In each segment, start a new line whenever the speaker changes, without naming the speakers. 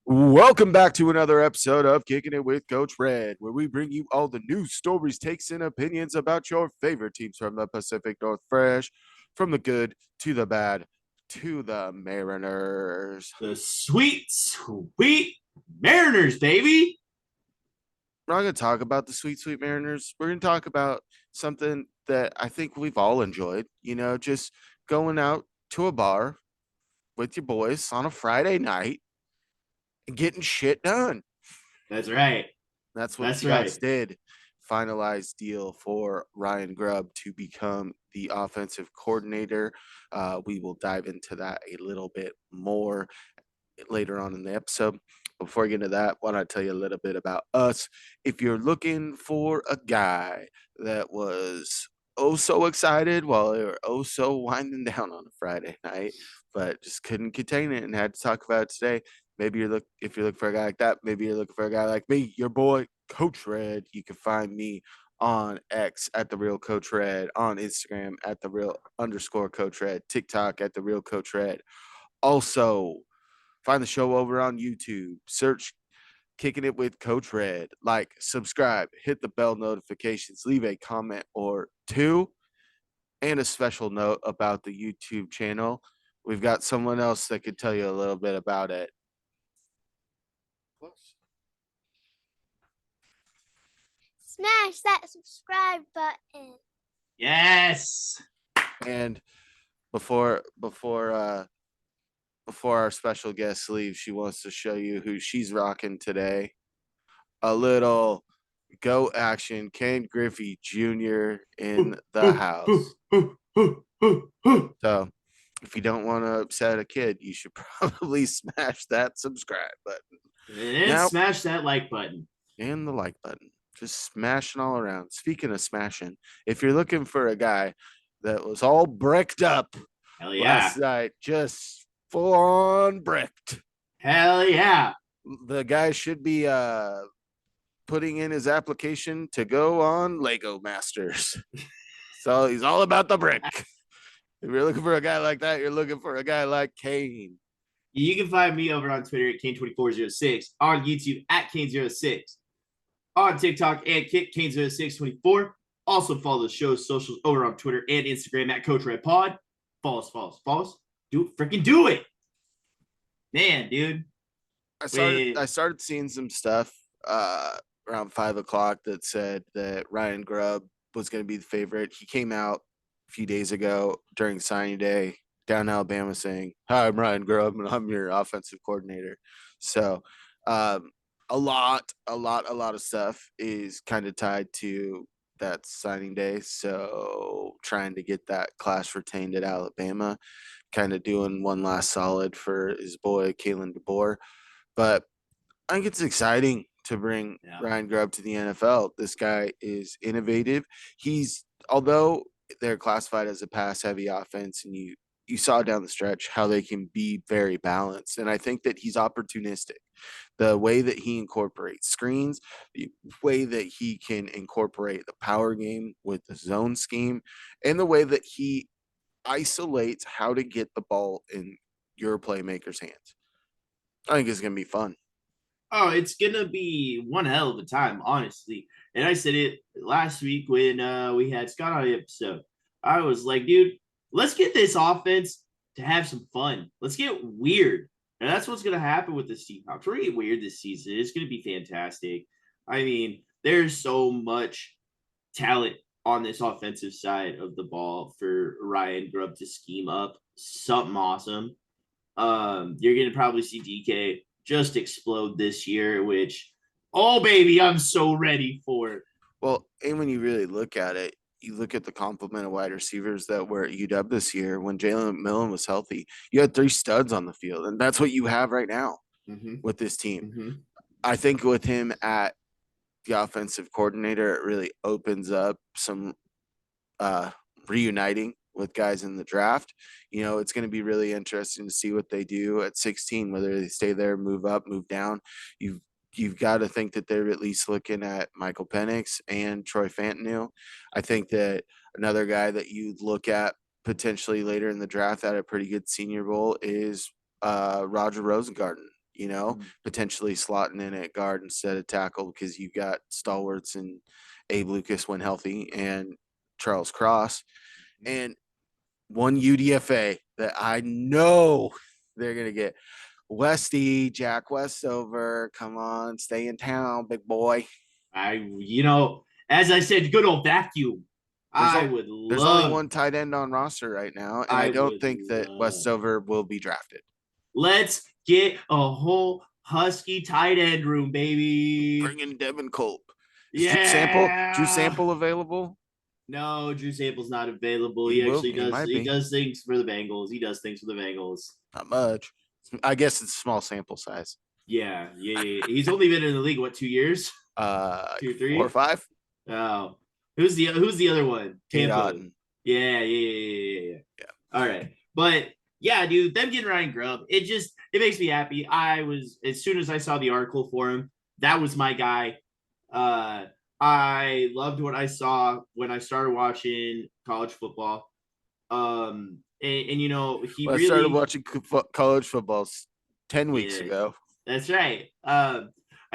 Welcome back to another episode of Kicking It with Coach Red, where we bring you all the news, stories, takes, and opinions about your favorite teams from the Pacific Northwest, from the good to the bad to the Mariners.
The sweet, sweet Mariners, baby.
We're not going to talk about the sweet, sweet Mariners. We're going to talk about something that I think we've all enjoyed, just going out to a bar with your boys on a Friday night and getting shit done.
That's right.
That's what the
That's right.
Seahawks did. Finalized deal for Ryan Grubb to become the offensive coordinator. We will dive into that a little bit more later on in the episode. Before I get into that, why don't I tell you a little bit about us? If you're looking for a guy that was so excited while they were so winding down on a Friday night, but just couldn't contain it and had to talk about it today, maybe if you're looking for a guy like that, maybe you're looking for a guy like me, your boy, Coach Red. You can find me on X at the real Coach Red, on Instagram at the real underscore Coach Red, TikTok at the real Coach Red. Also, find the show over on YouTube. Search Kicking It with Coach Red. Like, subscribe, hit the bell notifications, leave a comment or two. And a special note about the YouTube channel. We've got someone else that could tell you a little bit about it.
Smash that subscribe button.
Yes.
And before our special guest leaves, she wants to show you who she's rocking today. A little go action, Ken Griffey Jr. in the house. So if you don't want to upset a kid, you should probably smash that subscribe button.
And now, smash that like button.
And the like button. Just smashing all around. Speaking of smashing, if you're looking for a guy that was all bricked up last night, just full on bricked.
Hell yeah.
The guy should be putting in his application to go on Lego Masters. So he's all about the brick. If you're looking for a guy like that, you're looking for a guy like Cain.
You can find me over on Twitter at Cain2406, on YouTube at Cain06, on TikTok at Cain0624. Also follow the show's socials over on Twitter and Instagram at Coach Red Pod. Follow us. Do it. Man, dude.
I started seeing some stuff around 5:00 that said that Ryan Grubb was going to be the favorite. He came out a few days ago during signing day down in Alabama saying, "Hi, I'm Ryan Grubb and I'm your offensive coordinator." So a lot of stuff is kind of tied to that signing day. So trying to get that class retained at Alabama, kind of doing one last solid for his boy Kalen DeBoer. But I think it's exciting to bring Ryan Grubb to the NFL. This guy is innovative. Although they're classified as a pass heavy offense, and you saw down the stretch how they can be very balanced. And I think that he's opportunistic. The way that he incorporates screens, the way that he can incorporate the power game with the zone scheme, and the way that he isolates how to get the ball in your playmaker's hands. I think it's going to be fun.
Oh, it's going to be one hell of a time, honestly. And I said it last week when we had Scott on the episode. I was like, dude, let's get this offense to have some fun. Let's get weird. And that's what's going to happen with the Seahawks. We're going to get weird this season. It's going to be fantastic. I mean, there's so much talent on this offensive side of the ball for Ryan Grubb to scheme up something awesome. You're going to probably see DK just explode this year, which, oh, baby, I'm so ready for.
Well, and when you really look at it, you look at the complement of wide receivers that were at UW this year. When Jalen McMillan was healthy, you had 3 studs on the field, and that's what you have right now with this team. I think with him at the offensive coordinator, it really opens up some reuniting with guys in the draft. It's going to be really interesting to see what they do at 16, whether they stay there, move up, move down. You've got to think that they're at least looking at Michael Penix and Troy Fantanu. I think that another guy that you look at potentially later in the draft at a pretty good Senior Bowl is Roger Rosengarten potentially slotting in at guard instead of tackle because you've got stalwarts and Abe Lucas when healthy and Charles Cross. And one UDFA that I know they're going to get. Westy, Jack Westover, come on, stay in town, big boy.
As I said, good old vacuum.
There's only one tight end on roster right now, and I don't think that Westover will be drafted.
Let's get a whole Husky tight end room, baby.
Bring in Devin Culp.
Is
Drew Sample available?
No, Drew Sample's not available. He does things for the Bengals.
Not much. I guess it's a small sample size.
Yeah. He's only been in the league, 2 years? 2 or 3?
4 or 5.
Oh. Who's the other one? Tampa. Yeah. All right. But yeah, dude, them getting Ryan Grubb, it makes me happy. As soon as I saw the article for him, that was my guy. I loved what I saw when I started watching college football. I
started watching college football 10 weeks ago.
That's right. I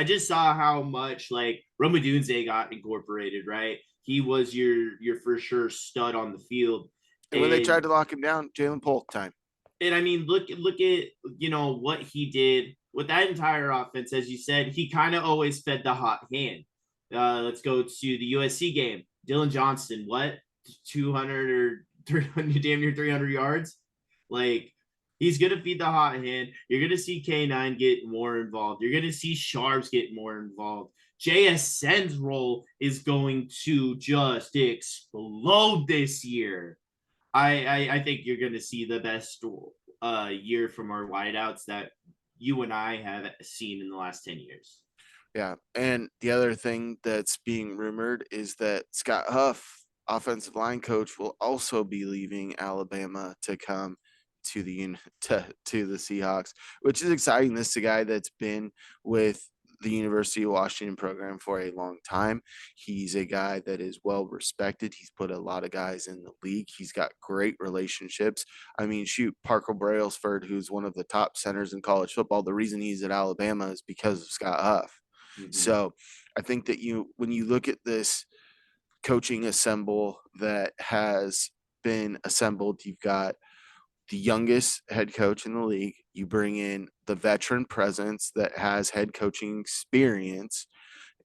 just saw how much like Rome Odunze got incorporated, right? He was your for sure stud on the field.
And when they tried to lock him down, Jalen Polk time.
And I mean, look at what he did with that entire offense. As you said, he kind of always fed the hot hand. Let's go to the USC game. Dylan Johnson, 200 or 300, damn near 300 yards. Like, he's going to feed the hot hand. You're going to see K9 get more involved. You're going to see Sharps get more involved. JSN's role is going to just explode this year. I think you're going to see the best year from our wideouts that you and I have seen in the last 10 years.
Yeah, and the other thing that's being rumored is that Scott Huff, offensive line coach, will also be leaving Alabama to come to the Seahawks, which is exciting. This is a guy that's been with the University of Washington program for a long time. He's a guy that is well respected. He's put a lot of guys in the league. He's got great relationships. I mean, shoot, Parker Brailsford, who's one of the top centers in college football, the reason he's at Alabama is because of Scott Huff. Mm-hmm. So I think that when you look at this coaching assemble that has been assembled, you've got the youngest head coach in the league. You bring in the veteran presence that has head coaching experience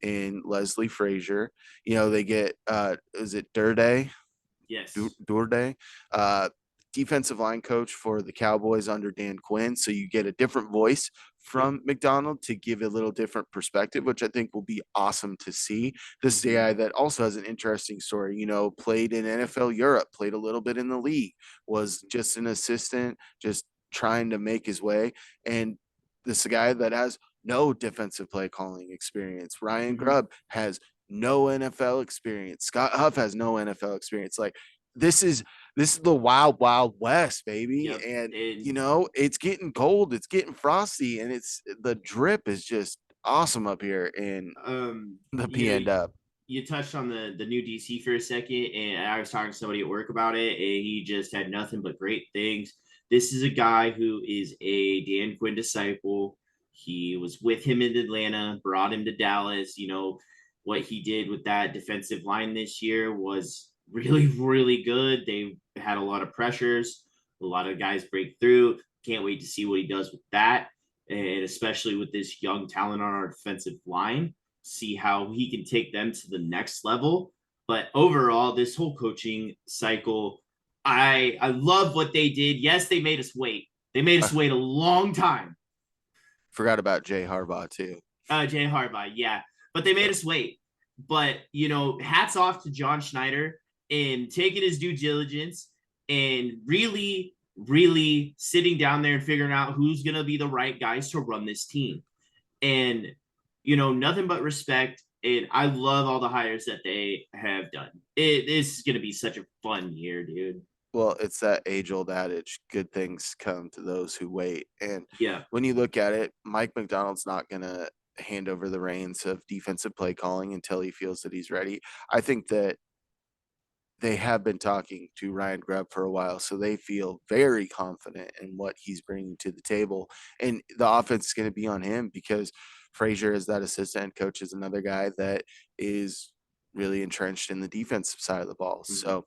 in Leslie Frazier. They get, is it Durde?
Yes.
Durde. Defensive line coach for the Cowboys under Dan Quinn. So you get a different voice from McDonald to give a little different perspective, which I think will be awesome to see. This is a guy that also has an interesting story, played in NFL Europe, played a little bit in the league, was just an assistant, just trying to make his way. And this is a guy that has no defensive play calling experience. Ryan Grubb has no NFL experience. Scott Huff has no NFL experience. Like, this is the wild, wild west, baby. Yep. And it's getting cold, it's getting frosty, and the drip is just awesome up here in the PNW.
You touched on the new DC for a second, and I was talking to somebody at work about it, and he just had nothing but great things. This is a guy who is a Dan Quinn disciple. He was with him in Atlanta, brought him to Dallas. What he did with that defensive line this year was really, really good. They had a lot of pressures, a lot of guys break through. Can't wait to see what he does with that, and especially with this young talent on our defensive line, see how he can take them to the next level. But overall, this whole coaching cycle, I love what they did. Yes, they made us wait. They made us wait a long time.
Forgot about Jay Harbaugh too.
Jay Harbaugh, yeah. But they made us wait. But, hats off to John Schneider and taking his due diligence and really, really sitting down there and figuring out who's going to be the right guys to run this team. And, nothing but respect. And I love all the hires that they have done. This is going to be such a fun year, dude.
Well, it's that age-old adage, good things come to those who wait. And when you look at it, Mike McDonald's not going to hand over the reins of defensive play calling until he feels that he's ready. I think that they have been talking to Ryan Grubb for a while, so they feel very confident in what he's bringing to the table. And the offense is going to be on him because Frazier, as that assistant coach, is another guy that is really entrenched in the defensive side of the ball. So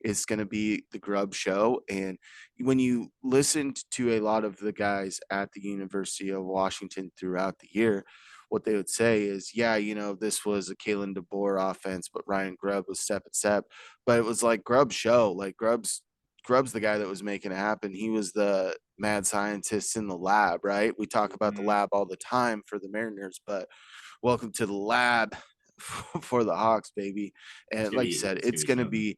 it's going to be the Grubb show. And when you listened to a lot of the guys at the University of Washington throughout the year, what they would say is, yeah, this was a Kalen DeBoer offense, but Ryan Grubb was step and step. But it was like Grubb's show. Like Grubb's the guy that was making it happen. He was the mad scientist in the lab, right? We talk about the lab all the time for the Mariners, but welcome to the lab for the Hawks, baby. And like you said, it's gonna be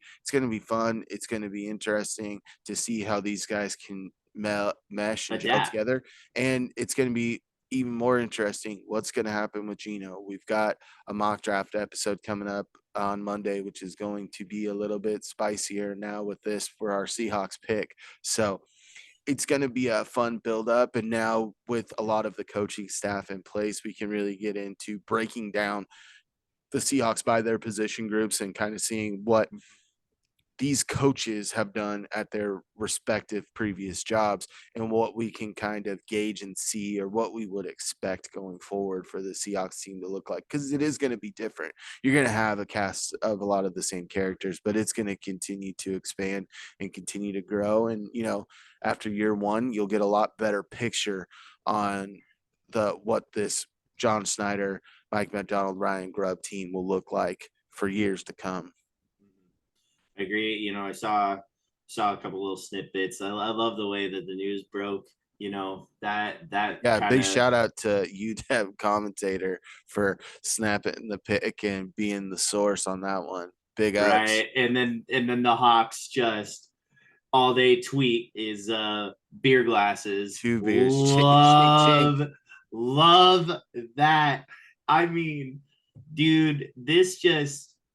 fun. It's gonna be interesting to see how these guys can mesh and gel together. And it's gonna be even more interesting what's going to happen with Geno. We've got a mock draft episode coming up on Monday, which is going to be a little bit spicier now with this for our Seahawks pick. So it's going to be a fun build up. And now with a lot of the coaching staff in place, we can really get into breaking down the Seahawks by their position groups and kind of seeing what these coaches have done at their respective previous jobs and what we can kind of gauge and see, or what we would expect going forward for the Seahawks team to look like. Because it is going to be different. You're going to have a cast of a lot of the same characters, but it's going to continue to expand and continue to grow. And, after year one, you'll get a lot better picture on what this John Snyder, Mike McDonald, Ryan Grubb team will look like for years to come.
I agree. I saw a couple little snippets. I love the way that the news broke.
Big shout out to UTEP commentator for snapping the pick and being the source on that one. Big ups.
Right, and then the Hawks just all they tweet is beer glasses.
2 beers.
Love that. I mean, dude,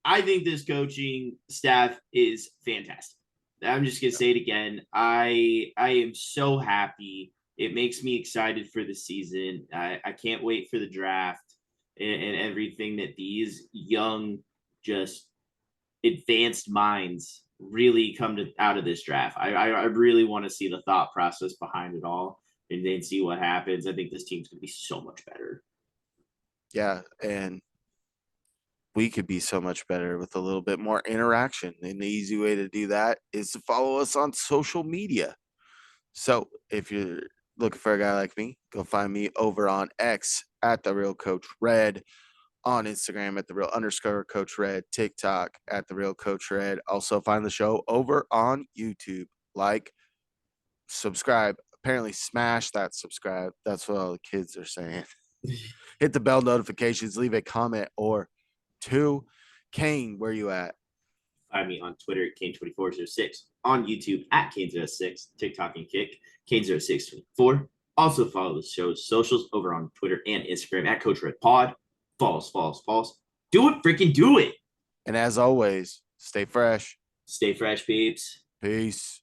I think this coaching staff is fantastic. I'm just gonna say it again. I am so happy. It makes me excited for the season. I can't wait for the draft and everything that these young, just advanced minds really come out of this draft. I really want to see the thought process behind it all and then see what happens. I think this team's gonna be so much better.
Yeah, and we could be so much better with a little bit more interaction. And the easy way to do that is to follow us on social media. So if you're looking for a guy like me, go find me over on X at The Real Coach Red, on Instagram at @the_Real_Coach Red, TikTok at The Real Coach Red. Also find the show over on YouTube. Like, subscribe. Apparently smash that subscribe. That's what all the kids are saying. Hit the bell notifications, leave a comment or two. Cain, where you at?
Find me on Twitter at Cain2406, on YouTube at Cain06, TikTok and Kick, Cain0624. Also follow the show's socials over on Twitter and Instagram at Coach Red Pod. False. Do it, freaking do it.
And as always, stay fresh.
Stay fresh, peeps.
Peace.